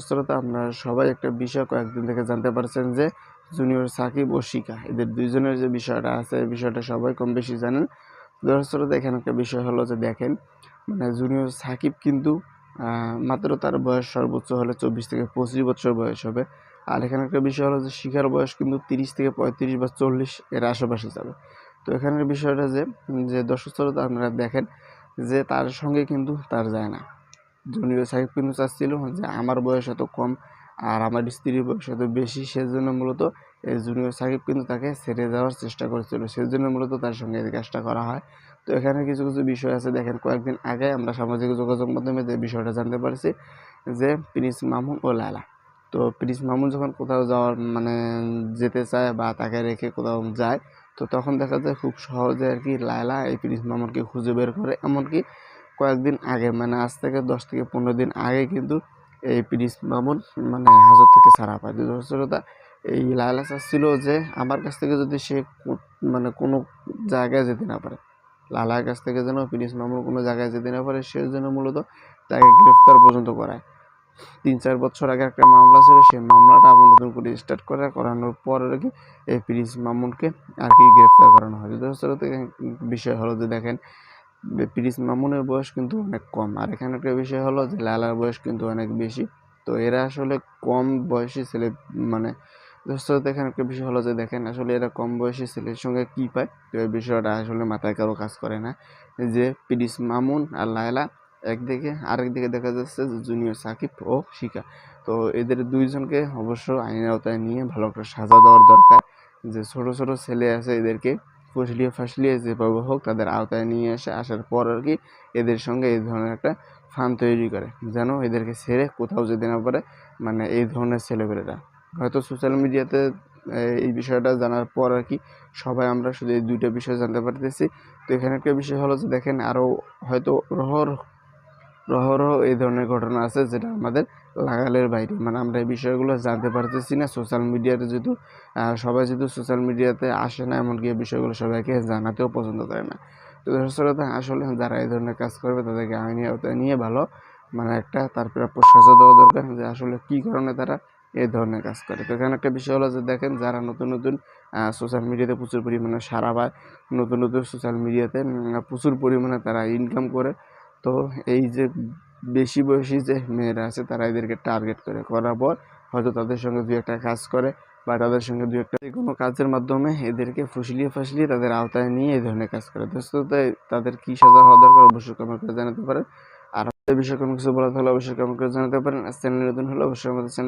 শ্রোতা, আপনারা সবাই একটা বিষয় কয়েকদিন থেকে জানতে পারছেন যে জুনিয়র সাকিব ও শিখা এদের দুইজনের যে বিষয়টা আছে এই বিষয়টা সবাই কম বেশি জানেন। দর্শক শ্রোতা, এখানে একটা বিষয় হলো যে দেখেন, মানে জুনিয়র সাকিব কিন্তু মাত্র তার বয়স সর্বোচ্চ হলে 24 থেকে 25 বছর বয়স হবে। আর এখানে একটা বিষয় হলো যে শিখার বয়স কিন্তু 30 থেকে 35 বা 40 এর আশেপাশে যাবে। তো এখানের বিষয়টা যে দর্শক শ্রোতা, আপনারা দেখেন যে তার সঙ্গে কিন্তু তার যায় না। জুনিয়র সাকিব কিন্তু চাচ্ছিল যে আমার বয়স এত কম আর আমার স্ত্রীর বয়স এত বেশি, সেজন্য মূলত এই জুনিয়র সাকিব কিন্তু তাকে ছেড়ে যাওয়ার চেষ্টা করেছিল, সেজন্য মূলত তার সঙ্গে এই কাজটা করা হয়। তো এখানে কিছু কিছু বিষয় আছে, দেখেন কয়েকদিন আগে আমরা সামাজিক যোগাযোগ মাধ্যমে যে বিষয়টা জানতে পারছি যে প্রিন্স মামুন ও লায়লা। তো প্রিন্স মামুন যখন কোথাও যাওয়ার যেতে চায় বা তাকে রেখে কোথাও যায়, তো তখন দেখা যায় খুব সহজে আর কি লায়লা এই প্রিন্স মামুনকে খুঁজে বের করে। এমনকি কয়েকদিন আগে, আজ থেকে 10 থেকে 15 দিন আগে কিন্তু এই প্রিন্স মামুন হাজত থেকে ছাড়া পায়। দর্শকতা, এই লায়লা চাচ্ছিল যে আমার কাছ থেকে যদি সে কোনো জায়গায় যেতে না পারে, লালার কাছ থেকে যেন প্রিন্স মামুন কোনো জায়গায় যেতে না পারে, সে জন্য মূলত তাকে গ্রেফতার পর্যন্ত করায়। 3-4 বছর আগে একটা মামলা ছিল, সেই মামলাটা আবার নতুন করে স্টার্ট করানোর পর আর কি এই প্রিন্স মামুনকে আর কি গ্রেফতার করানো হয়। দর্শকতা, বিষয় হলো যে দেখেন প্রিন্স মামুনের বয়স কিন্তু অনেক কম, আর এখানে একটা বিষয় হলো যে লালার বয়স কিন্তু অনেক বেশি। তো এরা আসলে কম বয়সী ছেলে, দর্শকতা, এখানে একটা বিষয় হলো যে দেখেন আসলে এরা কম বয়সী ছেলের সঙ্গে কী পায়, তো এই বিষয়টা আসলে মাথায় কারো কাজ করে না। যে প্রিন্স মামুন আর লায়লা একদিকে, আরেকদিকে দেখা যাচ্ছে যে জুনিয়র সাকিব ও শিখা। তো এদের দুইজনকে অবশ্য আইনের আওতায় নিয়ে ভালো করে সাজা দেওয়ার দরকার। যে ছোট ছোট ছেলে আছে এদেরকে ফাঁসলিয়ে যেভাবে হোক তাদের আওতায় নিয়ে আসার পর আর কি এদের সঙ্গে এই ধরনের একটা ফান তৈরি করে, যেন এদেরকে ছেড়ে কোথাও যেতে না পারে এই ধরনের ছেলেপেলেরা। হয়তো সোশ্যাল মিডিয়াতে এই বিষয়টা জানার পর আর কি সবাই আমরা শুধু এই দুইটা বিষয় জানতে পারতেছি। তো এখানে একটা বিষয় হলো যে দেখেন আরও হয়তো রহরহ এই ধরনের ঘটনা আছে যেটা আমাদের লাগালের বাইরে, আমরা এই বিষয়গুলো জানতে পারতেছি না সোশ্যাল মিডিয়াতে, যেহেতু সবাই যেহেতু সোশ্যাল মিডিয়াতে আসে না, এমনকি এই বিষয়গুলো সবাইকে জানাতেও পছন্দ করে না। তো দর্শকরা, আসলে যারা এই ধরনের কাজ করবে তাদেরকে আইনি আওতায় নিয়ে ভালো একটা তার প্রাপ্য সাজা দেওয়া দরকার, যে আসলে কী কারণে তারা এই ধরনের কাজ করে। তো এখানে একটা বিষয় হলো যে দেখেন যারা নতুন নতুন সোশ্যাল মিডিয়াতে প্রচুর পরিমাণে সাড়া পায়, নতুন নতুন সোশ্যাল মিডিয়াতে প্রচুর পরিমাণে তারা ইনকাম করে, তো এই যে বেশি বয়সী যে মেয়েরা আছে তারা এদেরকে টার্গেট করার পর হয়তো তাদের সঙ্গে দু একটা কাজ করে বা তাদের সঙ্গে দু একটা কোনো কাজের মাধ্যমে এদেরকে ফুসলিয়ে তাদের আওতায় নিয়ে এই ধরনের কাজ করে। দোস্ত, তাদের কী সাজা হওয়া দরকার অবশ্যই কমেন্ট করে জানাতে পারেন। আর এই বিষয়ে কোনো কিছু বলা থাকলে অবশ্যই কমেন্ট করে জানাতে পারেন। আর চ্যানেল নতুন হলে অবশ্যই আমাদের চ্যানেল